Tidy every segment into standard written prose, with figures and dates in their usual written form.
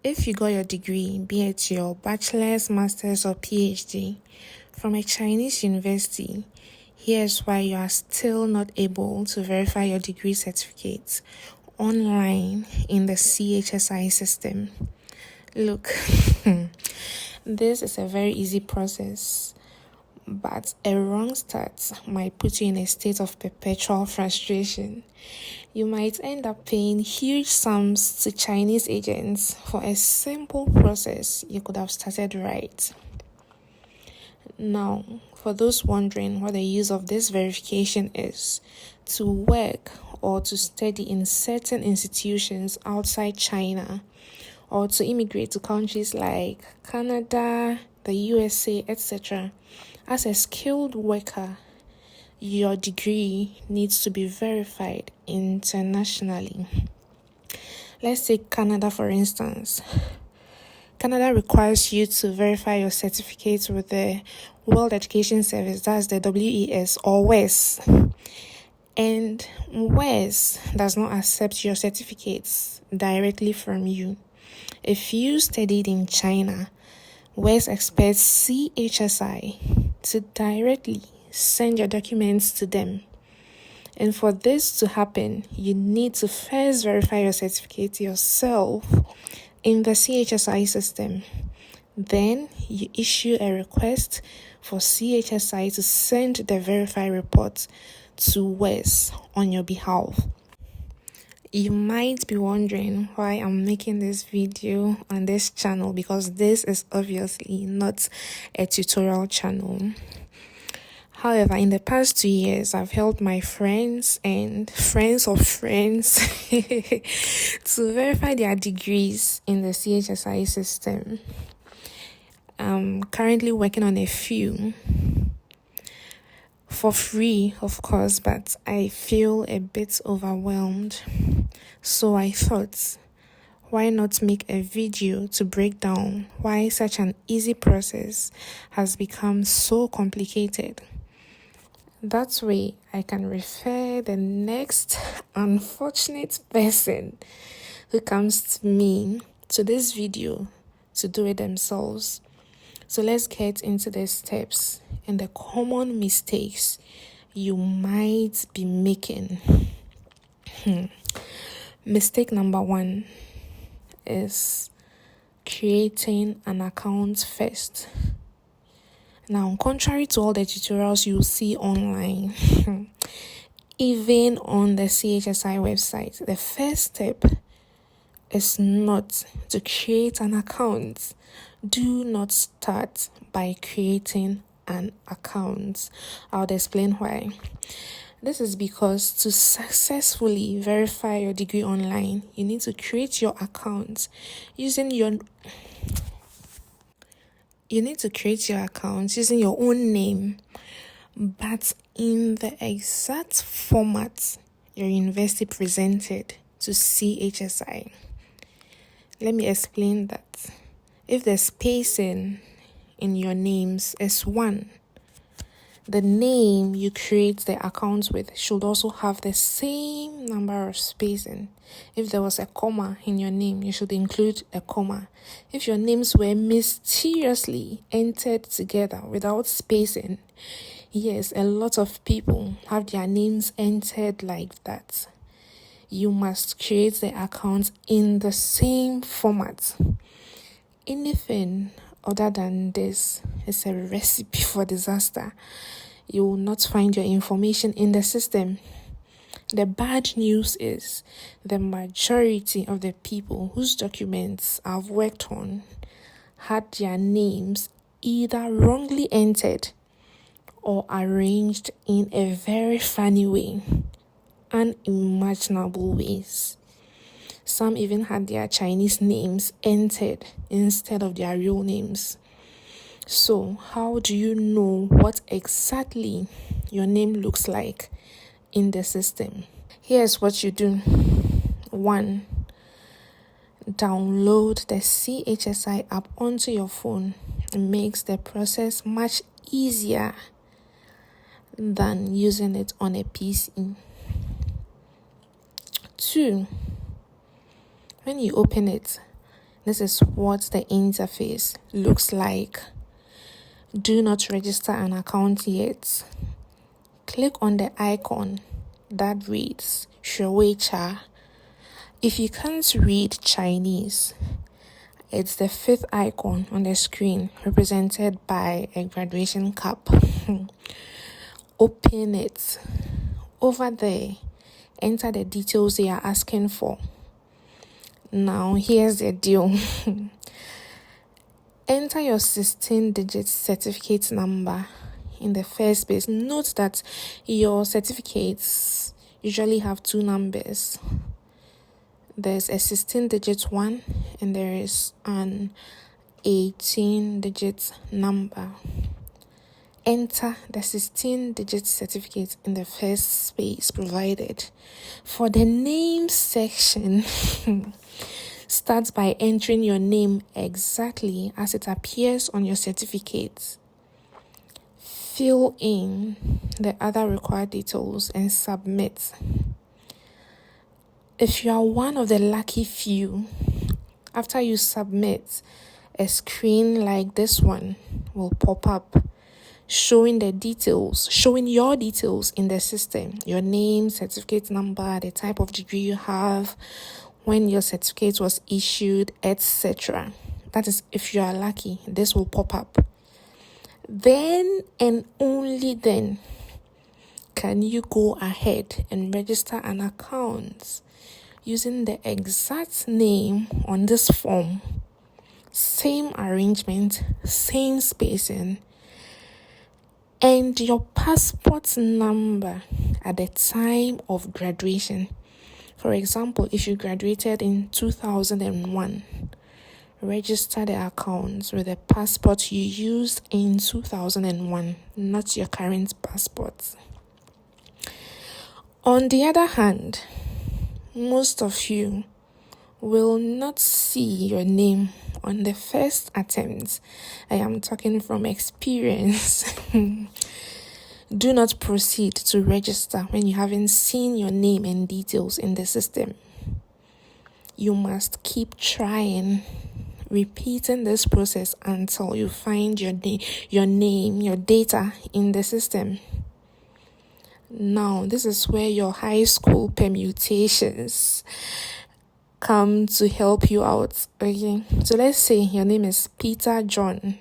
If you got your degree, be it your bachelor's, master's, or PhD, from a Chinese university, here's why you are still not able to verify your degree certificates online in the CHSI system. Look, this is a very easy process, but a wrong start might put you in a state of perpetual frustration. You might end up paying huge sums to Chinese agents for a simple process you could have started right. Now, for those wondering what the use of this verification is, to work or to study in certain institutions outside China, or to immigrate to countries like Canada, the USA, etc., as a skilled worker, your degree needs to be verified internationally. Let's take Canada for instance. Canada requires you to verify your certificates with the World Education Service, that's the WES or WES. And WES does not accept your certificates directly from you. If you studied in China, WES expects CHSI to directly send your documents to them. And for this to happen, you need to first verify your certificate yourself in the CHSI system. Then you issue a request for CHSI to send the verified report to WES on your behalf. You might be wondering why I'm making this video on this channel, because this is obviously not a tutorial channel. However, in the past 2 years, I've helped my friends and friends of friends to verify their degrees in the CHSI system. I'm currently working on a few for free, of course, but I feel a bit overwhelmed. So I thought, why not make a video to break down why such an easy process has become so complicated? That way, I can refer the next unfortunate person who comes to me to this video to do it themselves. So let's get into the steps and the common mistakes you might be making. Mistake number 1 is creating an account first. Now, contrary to all the tutorials you see online, even on the CHSI website, the first step is not to create an account. Do not start by creating an account. I'll explain why. This is because to successfully verify your degree online, you need to create your account using your own name, but in the exact format your university presented to CHSI. Let me explain that. If the spacing in your names is 1, the name you create the account with should also have the same number of spacing. If there was a comma in your name, you should include a comma. If your names were mysteriously entered together without spacing, yes, a lot of people have their names entered like that. You must create the account in the same format. Anything other than this is a recipe for disaster. You will not find your information in the system. The bad news is the majority of the people whose documents I've worked on had their names either wrongly entered or arranged in a very funny way, unimaginable ways. Some even had their Chinese names entered instead of their real names. So, how do you know what exactly your name looks like in the system? Here's what you do. 1, download the CHSI app onto your phone. It makes the process much easier than using it on a PC. 2, when you open it, This is what the interface looks like. Do not register an account yet. Click on the icon that reads Shuweicha. If you can't read Chinese, it's the fifth icon on the screen represented by a graduation cap. Open it. Over there, enter the details they are asking for. Now, here's the deal. Enter your 16-digit certificate number in the first space. Note that your certificates usually have two numbers. There's a 16-digit one and there is an 18-digit number. Enter the 16-digit certificate in the first space provided. For the name section, start by entering your name exactly as it appears on your certificate. Fill in the other required details and submit. If you are one of the lucky few, after you submit, a screen like this one will pop up showing your details in the system, your name, certificate number, the type of degree you have, when your certificate was issued, etc. That is, if you are lucky, this will pop up. Then and only then can you go ahead and register an account using the exact name on this form. Same arrangement, same spacing, and your passport number at the time of graduation. For example, if you graduated in 2001, register the account with the passport you used in 2001, not your current passport. On the other hand, most of you will not see your name on the first attempt. I am talking from experience. Do not proceed to register when you haven't seen your name and details in the system. You must keep trying, repeating this process until you find your name, your data in the system. Now, this is where your high school permutations come to help you out. Okay, so let's say your name is Peter John.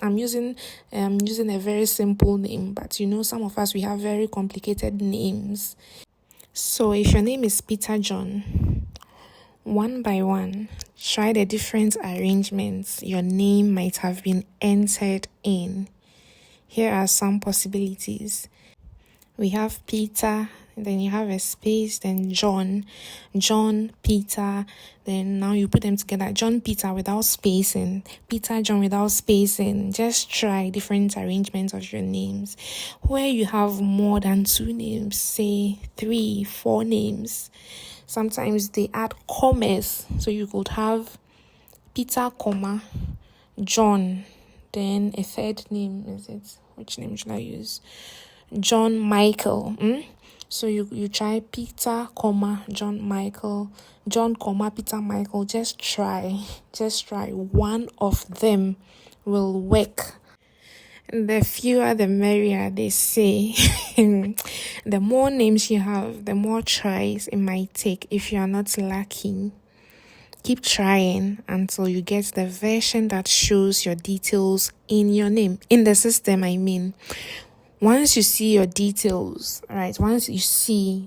I'm using a very simple name, but some of us, we have very complicated names. So if your name is Peter John, one by one, try the different arrangements your name might have been entered in. Here are some possibilities. We have Peter, then you have a space, then John, Peter, then now you put them together, John, Peter without spacing, Peter, John without spacing. Just try different arrangements of your names. Where you have more than two names, say 3, 4 names, sometimes they add commas, so you could have Peter, John, then a third name, which name should I use? John Michael. So you try Peter, John Michael, John, Peter Michael. Just try. One of them will work. The fewer the merrier, they say. The more names you have, the more tries it might take. If you are not lucky, keep trying until you get the version that shows your details in your name, in the system, I mean. Once you see your details, right? Once you see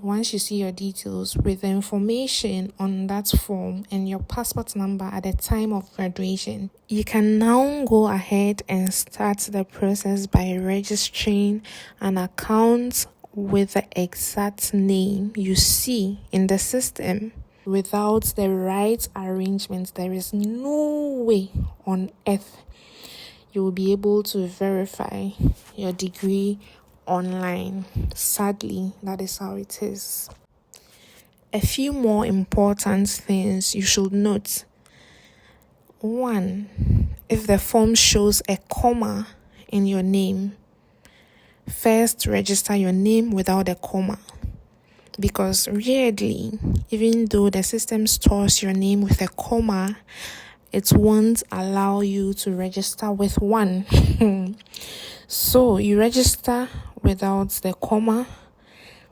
your details with the information on that form and your passport number at the time of graduation, you can now go ahead and start the process by registering an account with the exact name you see in the system. Without the right arrangement, there is no way on earth you will be able to verify your degree online. Sadly, that is how it is. A few more important things you should note. 1, if the form shows a comma in your name, first register your name without a comma. Because weirdly, even though the system stores your name with a comma, it won't allow you to register with one. So you register without the comma,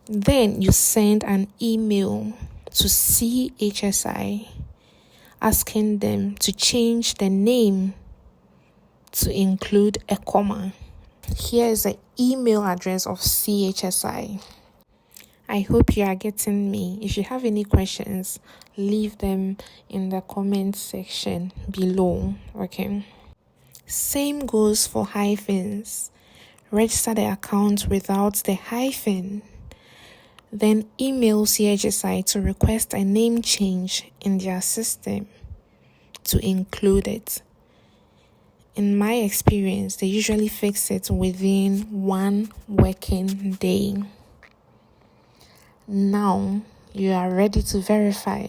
then you send an email to CHSI asking them to change the name to include a comma. Here is the email address of CHSI. I hope you are getting me. If you have any questions, leave them in the comment section below. Okay. Same goes for hyphens. Register the account without the hyphen. Then email CHSI to request a name change in their system to include it. In my experience, they usually fix it within 1 working day. Now you are ready to verify.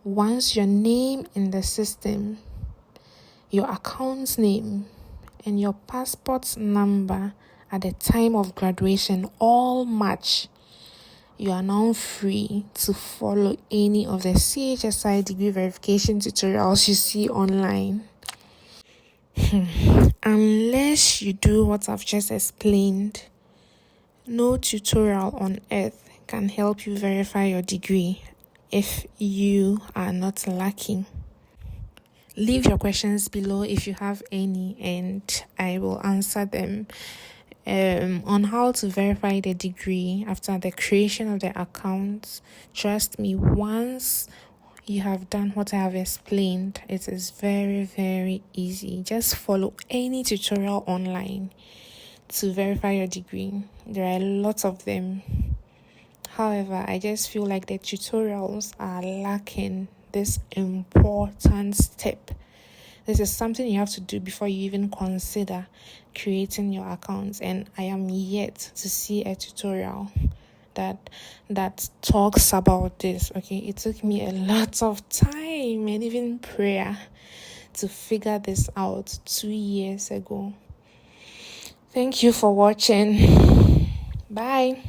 Once your name in the system, your account name, and your passport number at the time of graduation all match, you are now free to follow any of the CHSI degree verification tutorials you see online. Unless you do what I've just explained, no tutorial on earth can help you verify your degree if you are not lucky. Leave your questions below if you have any, and I will answer them. On how to verify the degree after the creation of the account, trust me, once you have done what I have explained, it is very, very easy. Just follow any tutorial online to verify your degree. There are lots of them. However, I just feel like the tutorials are lacking this important step. This is something you have to do before you even consider creating your account, and I am yet to see a tutorial that talks about this. Okay, it took me a lot of time and even prayer to figure this out 2 years ago. Thank you for watching. Bye.